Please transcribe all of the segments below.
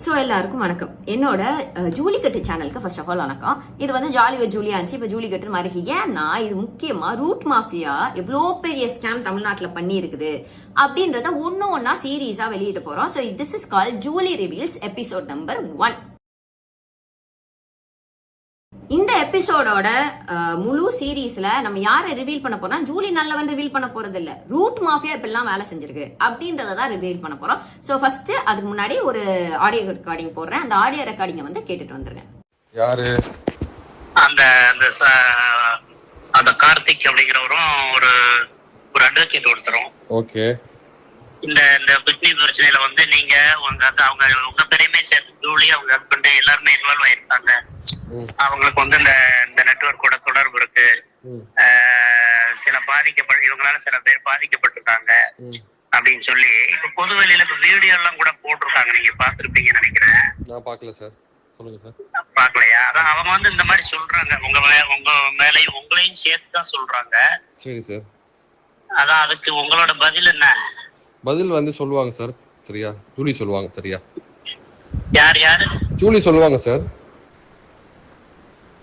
So எல்லாருக்கும் வணக்கம். என்னோட ஜூலிகட்டு சேனலுக்கு ஃபர்ஸ்ட் ஆஃப் ஆல் வணக்கம். இது வந்து ஜாலி வித் ஜூலியா இருந்துச்சு, இப்போ ஜூலிகட்டு மாறி. ஏன்னா இது முக்கியமா ரூட் மாஃபியா எவ்வளோ பெரிய ஸ்கேம் தமிழ்நாட்டில் பண்ணி இருக்குது அப்படின்றத ஒன்னா சீரீஸா வெளியிட போறோம். So this is call Julie reveals episode number 1. இந்த எபிசோடோட முழு சீரீஸ்ல நம்ம யாரை ரிவீல் பண்ண போறோம்? ஜூலி நல்லவன் ரிவீல் பண்ண போறது இல்ல, ரூட் மாஃபியா இப்பெல்லாம் வேலை செஞ்சிருக்கு அப்படின்றத ரிவீல் பண்ண போறோம். சோ ஃபர்ஸ்ட் அதுக்கு முன்னாடி ஒரு ஆடியோ ரெக்கார்டிங் போடுறேன். அந்த ஆடியோ ரெக்கார்டிங்க வந்து கேட்டுட்டு வந்துருங்க. யாரு அந்த அந்த கார்த்திக் அப்படிங்கிறவரும் ஒரு அட்வொகேட் ஒருத்தரும். ஓகே. இந்த கிட்னி பிரச்சனையில வந்து நீங்க உங்க பெரியமே சேர்த்து ஜூலி அவங்க ஹஸ்பண்ட் எல்லாருமே இன்வால்வ் ஆயிருக்காங்க. அவங்களுக்கு வந்து இந்த நெட்வொர்க்கோட தொடர்பு இருக்கு. சில இவங்களால சில பேர் பாதிக்கப்பட்டிருக்காங்க அப்படின்னு சொல்லி இப்ப பொது வெளியில வீடியோ எல்லாம் கூட போட்டிருக்காங்க. நீங்க பாத்துருப்பீங்கன்னு நினைக்கிறேன். நான் பாக்கல சார், சொல்லுங்க சார். பாக்கலையா? அதான் அவங்க வந்து இந்த மாதிரி சொல்றாங்க, உங்க மேலையும் உங்களையும் சேர்த்து தான் சொல்றாங்க. சரி சார். அதான் அதுக்கு உங்களோட பதில் என்ன? பதில் வந்து சொல்லுவாங்க சார். சரியா? ஜூலி சொல்லுவாங்க. சரியா? யாரு? ஜூலி சொல்லுவாங்க சார்.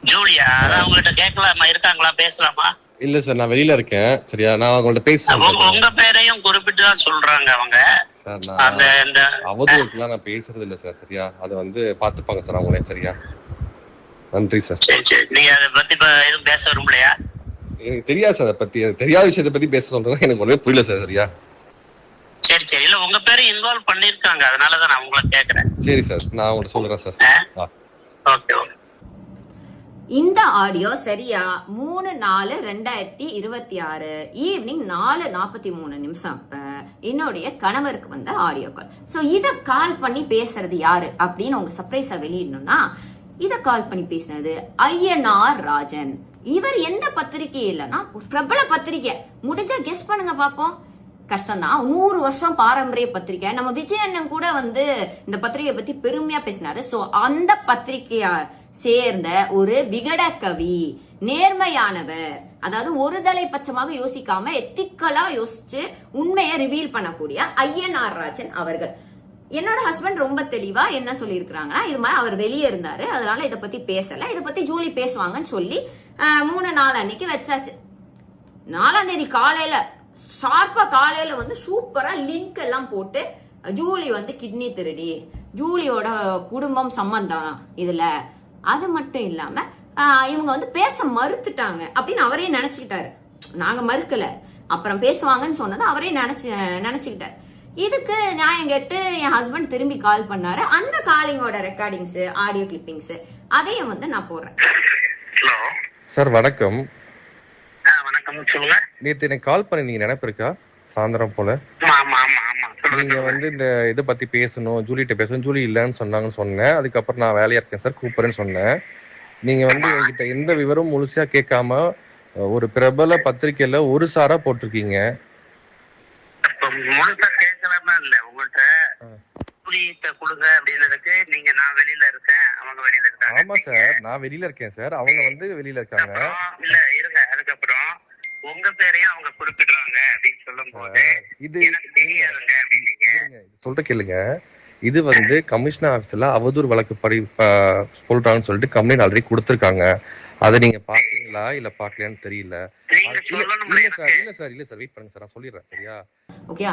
ஜூலியா? அதான் உங்ககிட்ட கேட்கலாமா, இருக்காங்களா, பேசலாமா? இல்ல சார், நான் வெளியில இருக்கேன். சரியா? நான் அவங்கள்ட்ட பேசுறேன். உங்க பேரையும் குறிப்பிட்டு தான் சொல்றாங்க அவங்க சார். நான் அவதூறுக்குலாம் நான் பேசுறது இல்ல சார். சரியா? அதை வந்து பாத்துப்பாங்க சார் அவங்களே. சரியா? நன்றி சார். நீங்க அதை பத்தி எதுவும் பேச விரும்பலையா? எனக்கு தெரியாது சார், அதை பத்தி தெரியாத விஷயத்தை பத்தி பேச சொல்றேன். எனக்கு ஒண்ணுமே புரியல சார். சரியா? சரி இல்ல, உங்க பேரை இன்வால்வ் பண்ணிருக்காங்க, அதனாலதான் நான் உங்களை கேக்குறேன். சரி சார், நான் உங்கள்ட்ட சொல்றேன் சார். ஓகே. இந்த ஆடியோ சரியா 3/4/2026 ஈவினிங் 4:43 அப்ப என்னுடைய கணவருக்கு வந்த ஆடியோ கால். சோ இத கால் பண்ணி பேசுறது யாரு அப்படின்னு உங்க சர்ப்ரைஸா வெளியிடணும்னா, இத கால் பண்ணி பேசுனது ஐயனார் ராஜன். இவர் எந்த பத்திரிகை இல்லைன்னா பிரபல பத்திரிகை. முடிஞ்சா கெஸ் பண்ணுங்க பாப்போம். கஷ்டம்தான். 100 வருஷம் பாரம்பரிய பத்திரிகை. நம்ம விஜய் அண்ணன் கூட வந்து இந்த பத்திரிகை பத்தி பெருமையா பேசினாரு. சோ அந்த பத்திரிகையா சேர்ந்த ஒரு விகட கவி, நேர்மையானவர், அதாவது ஒருதலை பட்சமாக யோசிக்காம எத்திக்கலா யோசிச்சு உண்மையை ரிவீல் பண்ணக்கூடிய ஐயனார் ராஜன் அவர்கள். என்னோட ஹஸ்பண்ட் ரொம்ப தெளிவா என்ன சொல்லியிருக்கிறாங்கன்னா, இது மாதிரி அவர் வெளியே இருந்தாரு, அதனால இதை பத்தி பேசல, இதை பத்தி ஜூலி பேசுவாங்கன்னு சொல்லி 3-4 அன்னைக்கு வச்சாச்சு. 4ஆம் தேதி காலையில ஷார்ப்பா காலையில வந்து சூப்பரா லிங்க் எல்லாம் போட்டு ஜூலி வந்து கிட்னி திருடி, ஜூலியோட குடும்பம் சம்பந்தம் இதுல, அது மட்டும் இல்லாம இவங்க வந்து பேச மறுத்துட்டாங்க அப்படின்னு அவரே நினைச்சுக்கிட்டாரு. நாங்க மறுக்கல, அப்புறம் பேசுவாங்கன்னு சொன்னது அவரே நினைச்சுக்கிட்டாரு. இதுக்கு நியாயம் கேட்டு என் ஹஸ்பண்ட் திரும்பி கால் பண்ணாரு. அந்த காலிங்கோட ரெக்கார்டிங்ஸ், ஆடியோ கிளிப்பிங்ஸ் அதையும் வந்து நான் போடுறேன். ஹலோ சார், வணக்கம். வணக்கம், சொல்லுங்க. நேத்து எனக்கு கால் பண்ணி நீங்க நினைப்பிருக்கா? சாயந்தரம் போல நீங்க வந்து இந்த இதை பத்தி பேசணும், ஜூலிட்ட பேசணும். ஜூலி இல்லைன்னு சொன்னேன். அதுக்கப்புறம் நான் வேலையா இருக்கேன் சார், கூப்பிடுறேன்னு சொன்னேன். நீங்க வந்து என்கிட்ட எந்த விவரமும் முழுசா கேட்காம ஒரு பிரபல பத்திரிகையில ஒரு சாரா போட்டிருக்கீங்க. முழுசா கேட்கலாமா? இல்ல, உங்கள்கிட்ட கொடுங்க அப்படின்னதுக்கு நீங்க நான் வெளியில இருக்கேன், அவங்க வெளியில இருக்காங்க. ஆமா சார், நான் வெளியில இருக்கேன் சார், அவங்க வந்து வெளியில இருக்காங்க. இல்ல இருங்க, அதுக்கப்புறம் உங்க பேரையும் அவங்க குறிப்பிடுறாங்க அப்படின்னு சொல்லும் போது இது எனக்கு தெரியாதுங்க அப்படின்னு சொல்லிட்டு கேளுங்க. இது வந்து கமிஷனர் ஆபீஸ்ல அவதூறு வழக்கு சொல்றாங்கன்னு சொல்லிட்டு கம்ப்ளைண்ட் ஆல்ரெடி கொடுத்திருக்காங்க. அதை நீங்க பாத்தீங்களா இல்ல பாக்கலையான்னு தெரியல. இல்ல சார் வெயிட் பண்ணுங்க சார், நான் சொல்லிடுறேன். சரியா? ஓகே.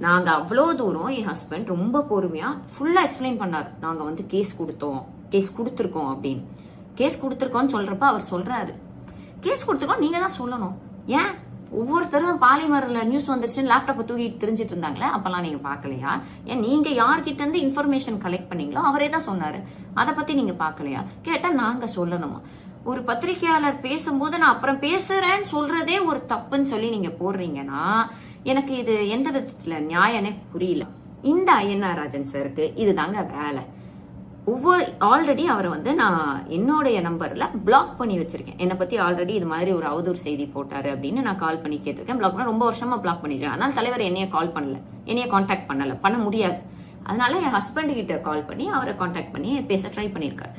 நாங்க அவ்வளவு தூரம் என் ஹஸ்பண்ட் ரொம்ப பொறுமையா ஃபுல்லா எக்ஸ்பிளைன் பண்ணாரு. நாங்க வந்து கேஸ் கொடுத்துருக்கோம் அப்படின்னு. கேஸ் கொடுத்துருக்கோம்னு சொல்றப்ப அவர் சொல்றாரு, கேஸ் கொடுத்துருக்கோம் நீங்க தான் சொல்லணும். ஏன் ஒவ்வொருத்தரும் பாலிமர்ல நியூஸ் வந்துருச்சுன்னு லேப்டாப்பை தூக்கிட்டு தெரிஞ்சிட்டு இருந்தாங்களே, அப்பெல்லாம் நீங்க பாக்கலையா? ஏன் நீங்க யார்கிட்ட இருந்து இன்ஃபர்மேஷன் கலெக்ட் பண்ணீங்களோ அவரே தான் சொன்னாரு, அதை பத்தி நீங்க பாக்கலையா? கேட்டா நாங்க சொல்லணுமா? ஒரு பத்திரிகையாளர் பேசும்போது நான் அப்புறம் பேசுறேன்னு சொல்றதே ஒரு தப்புன்னு சொல்லி நீங்க போடுறீங்கன்னா எனக்கு இது எந்த விதத்துல நியாயனே புரியல. இந்த ஐயனார் ராஜன் சாருக்கு இதுதாங்க வேலை. ஆல்ரெடி அவரை வந்து நான் என்னுடைய நம்பர்ல பிளாக் பண்ணி வச்சிருக்கேன். என்னை பத்தி ஆல்ரெடி இது மாதிரி ஒரு அவதூறு செய்தி போட்டாரு அப்படின்னு நான் கால் பண்ணி கேட்டிருக்கேன். பிளாக் பண்ண ரொம்ப வருஷமா பிளாக் பண்ணிருக்கேன். அதனால தலைவர் என்னைய கால் பண்ணல, என்னைய கான்டாக்ட் பண்ண முடியாது. அதனால என் ஹஸ்பண்ட் கிட்ட கால் பண்ணி அவரை கான்டாக்ட் பண்ணி பேச ட்ரை பண்ணியிருக்காரு.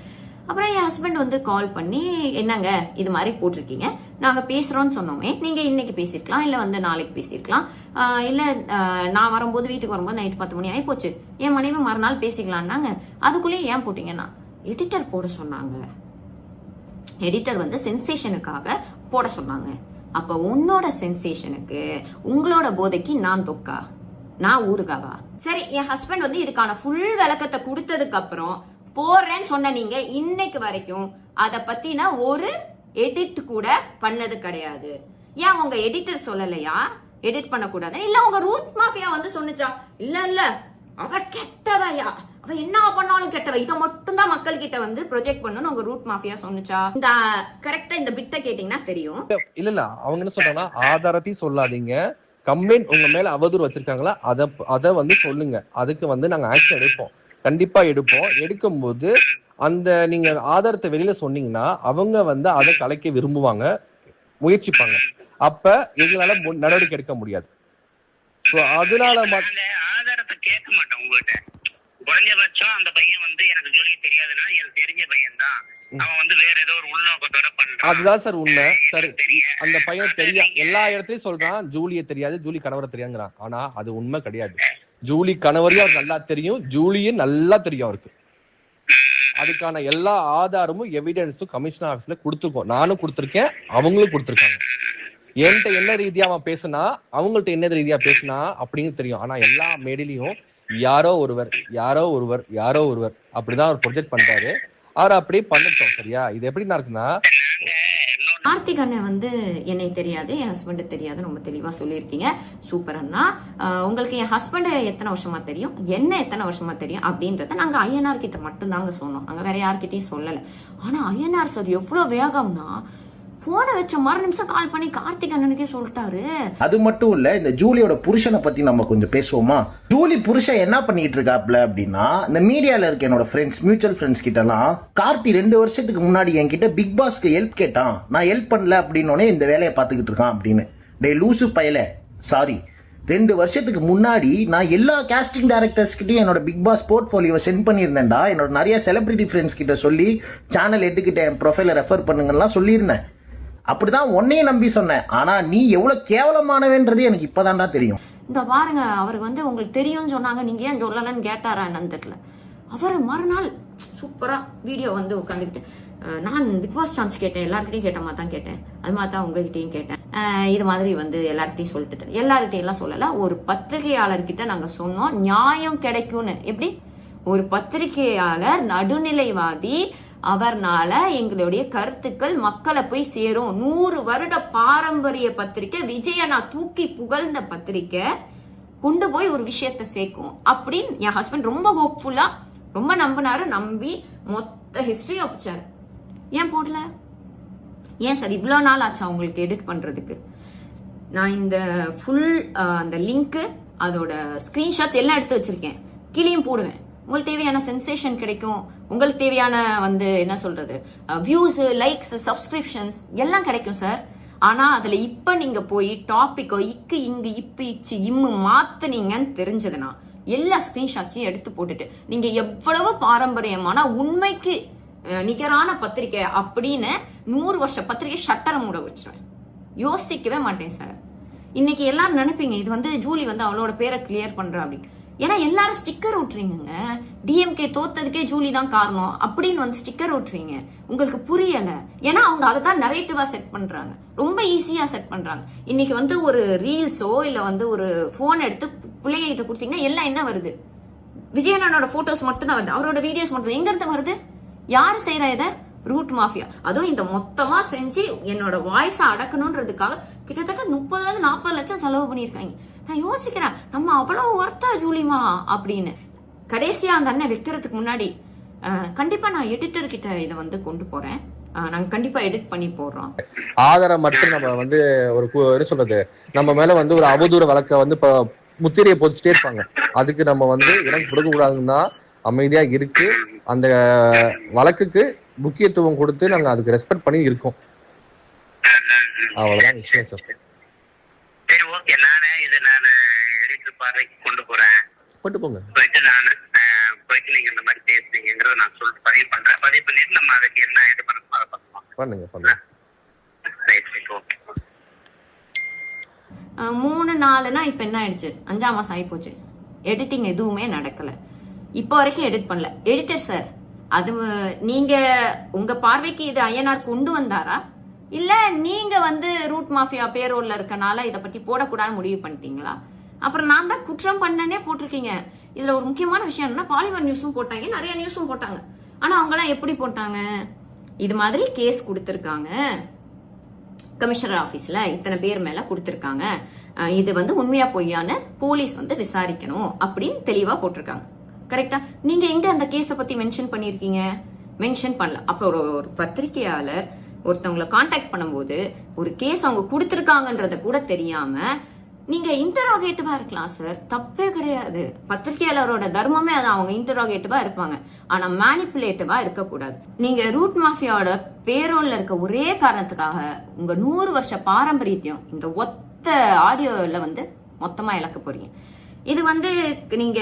அப்புறம் என் ஹஸ்பண்ட் வந்து கால் பண்ணி, என்னங்க இது மாதிரி போட்டிருக்கீங்க, நாங்க பேசுறோம்னு சொன்னோமே, நீங்க இன்னைக்கு பேசிருக்கலாம், இல்ல வந்து நாளைக்கு பேசிருக்கலாம், இல்ல நான் வரும்போது வீட்டுக்கு வரும்போது நைட் 10 மணி ஆகி போச்சு, என் மனைவி மறுநாள் பேசிக்கலாம்னாங்க. அதுக்குள்ளேயே ஏன் போட்டீங்கன்னா எடிட்டர் போட சொன்னாங்க. எடிட்டர் வந்து சென்சேஷனுக்காக போட சொன்னாங்க. அப்ப உன்னோட சென்சேஷனுக்கு உங்களோட போதைக்கு நான் தொக்கா, நான் ஊருகாவா? சரி, என் ஹஸ்பண்ட் வந்து இதுக்கான ஃபுல் விளக்கத்தை கொடுத்ததுக்கு அப்புறம் போடுறேன்னு சொன்ன நீங்க இன்னைக்கு வரைக்கும் அத பத்தின ஒரு எடிட் கூட பண்ணது கிடையாது. ஏன் உங்க எடிட்டர் சொல்லலையா எடிட் பண்ணக்கூடாது? இல்ல உங்க ரூட் மாஃபியா வந்து சொன்னுச்சா, இல்ல அவ கெட்டவையா, அவ என்ன பண்ணாலும் கெட்டவ, இதை மட்டும் தான் மக்கள் கிட்ட வந்து ப்ரொஜெக்ட் பண்ணணும் உங்க ரூட் மாஃபியா சொன்னுச்சா? இந்த கரெக்டா இந்த பிட்ட கேட்டீங்கன்னா தெரியும். இல்ல அவங்க என்ன சொல்றாங்கன்னா, ஆதாரத்தையும் சொல்லாதீங்க, கம்ப்ளைண்ட் உங்க மேல அவதூறு வச்சிருக்காங்களா அத வந்து சொல்லுங்க, அதுக்கு வந்து நாங்க ஆக்ஷன் எடுப்போம், கண்டிப்பா எடுப்போம். எடுக்கும் போது அந்த நீங்க ஆதாரத்தை வெளியில சொன்னீங்கன்னா அவங்க வந்து அதை கலைக்க விரும்புவாங்க, முயற்சிப்பாங்க. அப்ப எங்களால நடவடிக்கை எடுக்க முடியாது. அதனால ஆதாரத்தை கேட்க மாட்டோம் உங்ககிட்ட. குறைஞ்சபட்சம் அந்த பையன் வந்து எனக்கு ஜூலி தெரியாதுன்னா எனக்கு தெரிஞ்ச பையன் தான், அவன் வந்து வேற ஏதோ ஒரு உள்நோக்கத்தோட பண்றான். அதுதான் சார் உண்மை. சரி, அந்த பையன் தெரியா எல்லா இடத்துலயும் சொல்றான் ஜூலியை தெரியாது, ஜூலி கணவரை தெரியாங்கிறான். ஆனா அது உண்மை கிடையாது. ஜூலி கணவரையும் அவருக்கு நல்லா தெரியும், ஜூலியும் நல்லா தெரியும் அவருக்கு. அதுக்கான எல்லா ஆதாரமும் எவிடன்ஸும் கமிஷனர் ஆபீஸ்ல கொடுத்துருக்கோம். நானும் கொடுத்துருக்கேன், அவங்களும் கொடுத்துருக்காங்க. என்கிட்ட என்ன ரீதியா அவன் பேசுனா, அவங்கள்ட்ட என்ன ரீதியா பேசுனா அப்படின்னு தெரியும். ஆனா எல்லா மேடையிலையும் யாரோ ஒருவர் அப்படிதான் அவர் ப்ரொஜெக்ட் பண்றாரு. அவர் அப்படியே பண்ணட்டும். சரியா? இது எப்படி நடக்குன்னா, கார்த்திக் அண்ணன் வந்து என்னை தெரியாது, என் ஹஸ்பண்ட் தெரியாது, ரொம்ப தெளிவா சொல்லியிருக்கீங்க. சூப்பர் அண்ணா. உங்களுக்கு என் ஹஸ்பண்ட் எத்தனை வருஷமா தெரியும், என்ன எத்தனை வருஷமா தெரியும் அப்படின்றத நாங்க ஐயனார் கிட்ட மட்டும் தாங்க சொன்னோம், நாங்க வேற யார்கிட்டயும் சொல்லல. ஆனா ஐயனார் சார் எவ்வளவு வேகம்னா போனை வச்ச மறு நிமிஷம் கால் பண்ணி கார்த்திக் அண்ணனுக்கே சொல்லிட்டாரு. அது மட்டும் இல்ல, இந்த ஜூலியோட புருஷனை பத்தி நம்ம கொஞ்சம் பேசுவோமா? ஜூலி புருஷன் என்ன பண்ணிட்டு இருக்காப்ல அப்படின்னா, இந்த மீடியால இருக்க என்னோட ஃப்ரெண்ட்ஸ், மியூச்சுவல் ஃப்ரெண்ட்ஸ் கிட்ட எல்லாம், கார்த்தி 2 வருஷத்துக்கு முன்னாடி என்கிட்ட பிக் பாஸ்க்கு ஹெல்ப் கேட்டான், நான் ஹெல்ப் பண்ணல அப்படின்னோடனே இந்த வேலையை பார்த்துக்கிட்டு இருக்கான் அப்படின்னு. டே லூசு பயல, சாரி, 2 வருஷத்துக்கு முன்னாடி நான் எல்லா காஸ்டிங் டைரக்டர்ஸ் கிட்டையும் என்னோட பிக் பாஸ் போர்ட்ஃபோலியோவை சென்ட் பண்ணியிருந்தேன்டா. என்னோட நிறைய செலிபிரிட்டி ஃப்ரெண்ட்ஸ் கிட்ட சொல்லி சேனல் எடுக்கிட்ட என் ப்ரொஃபைலை ரெஃபர் பண்ணுங்கலாம் சொல்லியிருந்தேன். அப்படிதான் உன்னையே நம்பி சொன்னேன். ஆனா நீ எவ்வளவு கேவலமானவேன்றது எனக்கு இப்பதான்டா தெரியும். இந்த பாருங்க, அவருக்கு வந்து உங்களுக்கு தெரியும்னு சொன்னாங்க, நீங்க ஏன் சொல்லலன்னு கேட்டாரா என்னன்னு தெரியல. அவர் மறுநாள் சூப்பரா வீடியோ வந்து உட்காந்துக்கிட்டு, நான் பிக் பாஸ் சான்ஸ் கேட்டேன், எல்லாருக்கிட்டையும் கேட்ட மாதிரி தான் கேட்டேன், அது மாதிரி தான் உங்ககிட்டையும் கேட்டேன், இது மாதிரி வந்து எல்லார்கிட்டையும் சொல்லிட்டு, எல்லார்கிட்டையும் எல்லாம் சொல்லல, ஒரு பத்திரிகையாளர்கிட்ட நாங்க சொன்னோம் நியாயம் கிடைக்கும்னு. எப்படி ஒரு பத்திரிகையாளர் நடுநிலைவாதி, அவர்னால எங்களுடைய கருத்துக்கள் மக்களை போய் சேரும், 100 வருட பாரம்பரிய பத்திரிக்கை, விஜயனா தூக்கி புகழ்ந்த பத்திரிக்கை கொண்டு போய் ஒரு விஷயத்த சேர்க்கும் அப்படின்னு என் ஹஸ்பண்ட் ரொம்ப ஹோப்ஃபுல்லா ரொம்ப நம்பினாரு. நம்பி மொத்த ஹிஸ்டரி ஒப்பிச்சாரு. ஏன் போடல? ஏன் சார் இவ்வளவு நாள் ஆச்சு அவங்களுக்கு எடிட் பண்றதுக்கு? நான் இந்த ஃபுல் அந்த லிங்க், அதோட ஸ்கிரீன்ஷாட்ஸ் எல்லாம் எடுத்து வச்சிருக்கேன், கீழேயும் போடுவேன். உங்களுக்கு தேவையான சென்சேஷன் கிடைக்கும், உங்களுக்கு தேவையான வந்து என்ன சொல்றது, வியூஸ், லைக்ஸ், சப்ஸ்கிரிப்ஷன்ஸ் எல்லாம் கிடைக்கும் சார். ஆனா அதுல இப்ப நீங்க போய் டாபிக்கோ இக்கு இங்கு இப்ப இச்சு இம்மு மாத்துனீங்கன்னு தெரிஞ்சதுன்னா எல்லா ஸ்கிரீன்ஷாட்ஸையும் எடுத்து போட்டுட்டு, நீங்க எவ்வளவு பாரம்பரியமான உண்மைக்கு நிகரான பத்திரிகை அப்படின்னு 100 வருஷ பத்திரிகை ஷட்டரை மூட வச்சிருவேன். யோசிக்கவே மாட்டேன் சார். இன்னைக்கு எல்லாரும் நினைப்பீங்க இது வந்து ஜூலி வந்து அவளோட பேரை கிளியர் பண்றா அப்படின்னு. ஏன்னா எல்லாரும் ஸ்டிக்கர் ஓட்டுறீங்க, டிஎம்கே தோத்ததுக்கே ஜூலி தான் காரணம் அப்படின்னு வந்து ஸ்டிக்கர் ஓட்டுறீங்க. உங்களுக்கு புரியல. ஏன்னா அவங்க அதை தான் நரேட்டிவா செட் பண்றாங்க, ரொம்ப ஈஸியா செட் பண்றாங்க. இன்னைக்கு வந்து ஒரு ரீல்ஸோ இல்ல வந்து ஒரு போன் எடுத்து பிள்ளைங்க கிட்ட கொடுத்தீங்கன்னா எல்லாம் என்ன வருது, விஜயனோட போட்டோஸ் மட்டும் தான் வருது, அவரோட வீடியோஸ் மட்டும். எங்க இருந்து வருது? யாரு செய்யற இத? Route mafia. அதுவும் இந்த மொத்தமா செஞ்சு என்னோட வாய்ஸ அடக்கணும்ன்றதுக்காக கிட்டத்தட்ட 30-40 லட்சம் செலவு பண்ணிருக்காங்க. நான் யோசிக்கிறேன், நம்ம அவ்வளவு ஒர்த்தா ஜூலிமா அப்படின்னு. கடைசியா அந்த அண்ணன் வைக்கிறதுக்கு முன்னாடி கண்டிப்பா நான் எடிட்டர் கிட்ட இதை வந்து கொண்டு போறேன், நாங்க கண்டிப்பா எடிட் பண்ணி போடுறோம். ஆதாரம் மட்டும் நம்ம வந்து ஒரு என்ன சொல்றது, நம்ம மேல வந்து ஒரு அவதூறு வழக்க வந்து முத்திரையை போச்சுட்டே இருப்பாங்க. அதுக்கு நம்ம வந்து இடம் கொடுக்க கூடாதுன்னு தான் அமைதியா இருக்கு. அந்த வழக்குக்கு முக்கியத்துவம் கொடுத்து நாங்க அதுக்கு ரெஸ்பெக்ட் பண்ணி இருக்கோம். அவ்வளவுதான் விஷயம் சார். சரி, ஓகே. நானு எடிட்டர் பார்வைக்கு கொண்டு போறேன். கொண்டு போங்க. போயிட்டு நீங்க இந்த மாதிரி பேசுறீங்கிற அப்படின்றத நான் சொல்லிட்டு பதிவு பண்றேன். பதிவு பண்ணிட்டு நம்ம அதுக்கு என்ன இது பண்ணணும் அதை பண்ணலாம். பண்ணுங்க. ஓகே. 3-4னா இப்ப என்ன ஆயிடுச்சு, 5ஆம் மாசம் ஆகி போச்சு. எடிட்டிங் எதுவுமே நடக்கல, இப்போ வரைக்கும் எடிட் பண்ணல. எடிட்டர் சார், அது நீங்க உங்க பார்வைக்கு இது ஐயனார் கொண்டு வந்தாரா, இல்ல நீங்க வந்து ரூட் மாஃபியா பேரோல்ல இருக்கனால இதை பத்தி போடக்கூடாதுன்னு முடிவு பண்ணிட்டீங்களா? அப்புறம் நான் தான் குற்றம் பண்ணனே போட்டிருக்கீங்க. இதுல ஒரு முக்கியமான விஷயம் என்னன்னா, பாலிமர் நியூஸும் போட்டாங்க, நிறைய நியூஸும் போட்டாங்க. ஆனா அவங்க எல்லாம் எப்படி போட்டாங்க, இது மாதிரி கேஸ் கொடுத்திருக்காங்க கமிஷனர் ஆபீஸ்ல, இத்தனை பேர் மேல கொடுத்திருக்காங்க, இது வந்து உண்மையா பொய்யான போலீஸ் வந்து விசாரிக்கணும் அப்படின்னு தெளிவா போட்டிருக்காங்க. கரெக்டா? நீங்க எங்க அந்த கேஸ பத்தி மென்ஷன் பண்ணிருக்கீங்க? மென்ஷன் பண்ணல. அப்ப ஒரு பத்திரிகையாளர் ஒருத்தவங்களை கான்டாக்ட் பண்ணும்போது ஒரு கேஸ் அவங்க கொடுத்திருக்காங்கன்றத கூட தெரியாம நீங்க இன்டராகேட்டிவா இருக்கலாம் சார், தப்பே கிடையாது. பத்திரிகையாளரோட தர்மமே அது, அவங்க இன்டராகேட்டிவா இருப்பாங்க, ஆனா மேனிப்புலேட்டிவா இருக்கக்கூடாது. நீங்க ரூட் மாஃபியாவோட பேரோல்ல இருக்க ஒரே காரணத்துக்காக உங்க 100 வருஷ பாரம்பரியத்தையும் இந்த ஒத்த ஆடியோல வந்து மொத்தமா இழக்க போறீங்க. இது வந்து நீங்க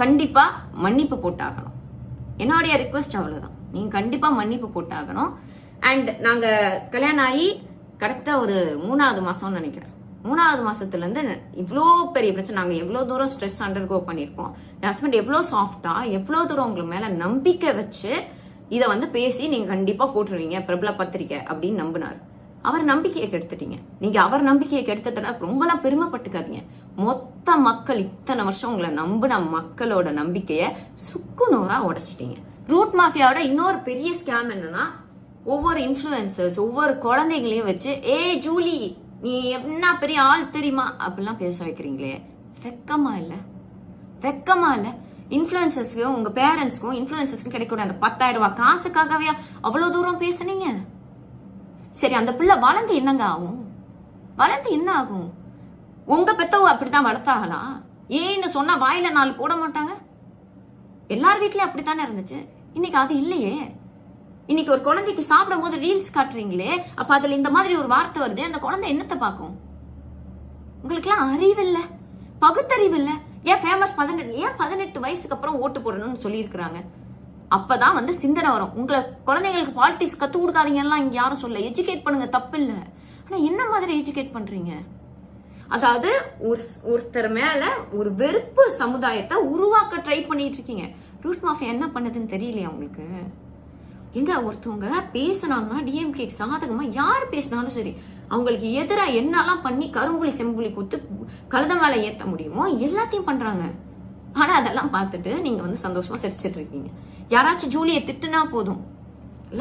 கண்டிப்பா மன்னிப்பு போட்டாகணும். என்னுடைய ரிக்வெஸ்ட் அவ்வளவுதான், நீங்க கண்டிப்பா மன்னிப்பு போட்டாகணும். அண்ட் நாங்க கல்யாணம் ஆகி கரெக்டா ஒரு 3ஆவது மாசம்னு நினைக்கிறேன். 3ஆவது மாசத்துல இருந்து இவ்வளோ பெரிய பிரச்சனை, நாங்க எவ்வளவு தூரம் ஸ்ட்ரெஸ் அண்டர்கோ பண்ணிருப்போம். என் ஹஸ்பண்ட் எவ்வளவு சாஃப்டா, எவ்வளவு தூரம் உங்களுக்கு மேல நம்பிக்கை வச்சு இதை வந்து பேசி நீங்க கண்டிப்பா போட்டுருவீங்க பிரபல பத்திரிக்கை அப்படின்னு நம்பினார். அவர் நம்பிக்கையை கெடுத்துட்டீங்க. நீங்க அவர் நம்பிக்கையை கெடுத்ததுனா ரொம்பலாம் பெருமைப்பட்டுக்காதீங்க. மொத்த மக்கள் இத்தனை வருஷம் உங்களை நம்பின மக்களோட நம்பிக்கைய சுக்குநூறா உடைச்சிட்டீங்க. ரூட் மாஃபியாவோட இன்னொரு பெரிய ஸ்கேம் என்னன்னா, ஒவ்வொரு இன்ஃபுளுசர்ஸ் ஒவ்வொரு குழந்தைகளையும் வச்சு, ஏ ஜூலி நீ என்ன பெரிய ஆள் தெரியுமா அப்படிலாம் பேச வைக்கிறீங்களே, வெக்கமா இல்ல? வெக்கமா இல்ல? இன்ஃபுளுசர்ஸ்க்கும் உங்க பேரண்ட்ஸ்க்கும் இன்ஃபுளுசர்ஸ்க்கும் கிடைக்கக்கூடிய அந்த 10,000 ரூபாய் காசுக்காகவே அவ்வளவு தூரம் பேசுனீங்க? சரி, அந்த பிள்ளை வளர்ந்து என்னங்க ஆகும்? வளர்ந்து என்ன ஆகும்? உங்க பெத்தவங்க அப்படித்தான் வளர்த்தாங்களா? ஏன்னு சொன்னா வாயில 4 போட மாட்டாங்க? எல்லார் வீட்லயும் அப்படித்தானே இருந்துச்சு. இன்னைக்கு அது இல்லையே. இன்னைக்கு ஒரு குழந்தைக்கு சாப்பிடும் போது ரீல்ஸ் காட்டுறீங்களே, அப்ப அதுல இந்த மாதிரி ஒரு வார்த்தை வருது, அந்த குழந்தை என்னத்தை பார்க்கும்? உங்களுக்கு எல்லாம் அறிவில்ல, பகுத்தறிவு இல்ல. ஏன் ஃபேமஸ் 18 வயசுக்கு அப்புறம் ஓட்டு போடணும்னு சொல்லி இருக்கிறாங்க? அப்பதான் வந்து சிந்தனை வரும். உங்களை குழந்தைங்களுக்கு பாலிடிக்ஸ் கத்து கொடுக்காதீங்க எல்லாம் இங்க யாரும் சொல்ல, எஜுகேட் பண்ணுங்க, தப்பு இல்ல. ஆனா என்ன மாதிரி எஜுகேட் பண்றீங்க? அதாவது ஒருத்தர் மேல ஒரு வெறுப்பு சமுதாயத்தை உருவாக்க ட்ரை பண்ணிட்டு இருக்கீங்க. ரூட் மாஃபியா என்ன பண்ணுதுன்னு தெரியலையா உங்களுக்கு? எங்க ஒருத்தவங்க பேசினாங்கன்னா டிஎம்கே சாதகமா யாரு பேசினாலும் சரி, அவங்களுக்கு எதிராக என்னெல்லாம் பண்ணி கரும்புலி செம்புலி குத்து கழுத மேல ஏத்த முடியுமோ எல்லாத்தையும் பண்றாங்க. ஆனா அதெல்லாம் பார்த்துட்டு நீங்க வந்து சந்தோஷமா சிரிச்சிட்டு இருக்கீங்க. யாராச்சும் ஜூலியை திட்டுனா போதும்,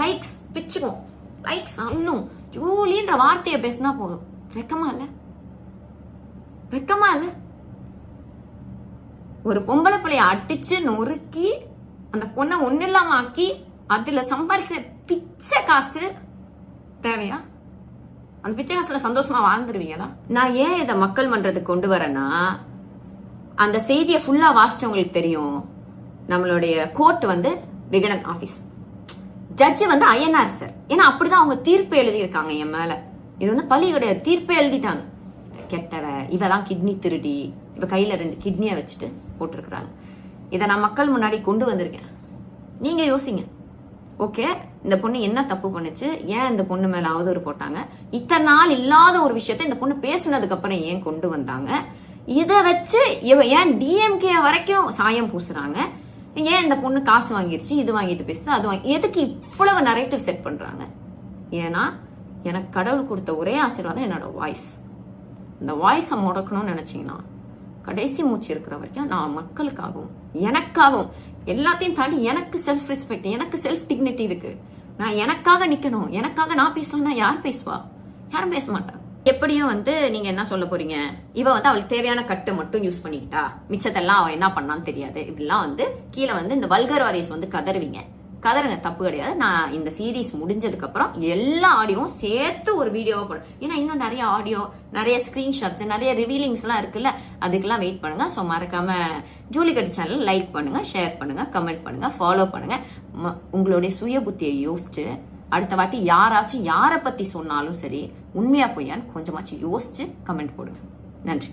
லைக்ஸ் பிச்சுக்கும், லைக்ஸ் அள்ளும், ஜூலின்ற வார்த்தையை பேசினா போதும். வெக்கமா இல்ல? வெக்கமா இல்ல? ஒரு பொம்பளை பிள்ளைய அடிச்சு நொறுக்கி அந்த பொண்ணை ஒண்ணு இல்லாம ஆக்கி அதுல சம்பாதிக்கிற பிச்சை காசு தேவையா? அந்த பிச்சை காசுல சந்தோஷமா வாழ்ந்துருவீங்களா? நான் ஏன் இதை மக்கள் மன்றத்துக்கு கொண்டு வரேன்னா, அந்த செய்தியை ஃபுல்லா வாசிச்சவங்களுக்கு தெரியும். நம்மளுடைய கோர்ட் வந்து விகடன் ஆபீஸ், ஜட்ஜ் வந்து ஐயனார் சார். ஏன்னா அப்படிதான் அவங்க தீர்ப்பு எழுதியிருக்காங்க என் மேல. இது வந்து பழி கிடையாது, தீர்ப்பே எழுதிட்டாங்க. கெட்டவ இவதான் கிட்னி திருடி, இவ கையில 2 கிட்னியை வச்சுட்டு போட்டிருக்கிறாங்க. இதை நான் மக்கள் முன்னாடி கொண்டு வந்திருக்கேன். நீங்க யோசிங்க. ஓகே, இந்த பொண்ணு என்ன தப்பு பண்ணுச்சு, ஏன் இந்த பொண்ணு மேல அவதூறு போட்டாங்க, இத்தனை நாள் இல்லாத ஒரு விஷயத்த இந்த பொண்ணு பேசுனதுக்கு அப்புறம் ஏன் கொண்டு வந்தாங்க, இதை வச்சு இவ ஏன் டிஎம்கே வரைக்கும் சாயம் பூசுறாங்க, ஏன் இந்த பொண்ணு காசு வாங்கிருச்சு, இது வாங்கிட்டு பேசுது, அது வாங்கி, எதுக்கு இவ்வளவு நரேட்டிவ் செட் பண்றாங்க? ஏன்னா எனக்கு கடவுள் கொடுத்த ஒரே ஆசீர்வாதம் என்னோட வாய்ஸ். இந்த வாய்ஸை முடக்கணும்னு நினைச்சீங்கன்னா கடைசி மூச்சு இருக்கிற வரைக்கும் நான் மக்களுக்காகவும் எனக்காகவும் எல்லாத்தையும் தாண்டி எனக்கு செல்ஃப் ரெஸ்பெக்ட், எனக்கு செல்ஃப் டிக்னிட்டி இருக்கு. நான் எனக்காக நிக்கணும். எனக்காக நான் பேசலன்னா யார் பேசுவா? யாரும் பேச மாட்டா. எப்படியும் வந்து நீங்க என்ன சொல்ல போறீங்க, இவ வந்து அவளுக்கு தேவையான கட்டு மட்டும் யூஸ் பண்ணிக்கிட்டா, மிச்சத்தெல்லாம் அவ என்ன பண்ணான்னு தெரியாது, இப்படிலாம் வந்து கீழே வந்து இந்த வல்கர் வாரிஸ் வந்து கதறுவீங்க. கதறுங்க, தப்பு கிடையாது. நான் இந்த சீரீஸ் முடிஞ்சதுக்கு அப்புறம் எல்லா ஆடியோவும் சேர்த்து ஒரு வீடியோவா போடுறேன். ஏன்னா இன்னும் நிறைய ஆடியோ, நிறைய ஸ்கிரீன்ஷாட்ஸ், நிறைய ரிவீலிங்ஸ் எல்லாம் இருக்குல்ல, அதுக்கெல்லாம் வெயிட் பண்ணுங்க. ஸோ மறக்காம ஜூலிகட் சேனல் லைக் பண்ணுங்க, ஷேர் பண்ணுங்க, கமெண்ட் பண்ணுங்க, ஃபாலோ பண்ணுங்க. உங்களுடைய சுய புத்தியை யோசிச்சு அடுத்த வாட்டி யாராச்சும் யாரை பத்தி சொன்னாலும் சரி, உண்மையா பொய்யான்னு கொஞ்சமாச்சும் யோசிச்சு கமெண்ட் போடுங்க. நன்றி.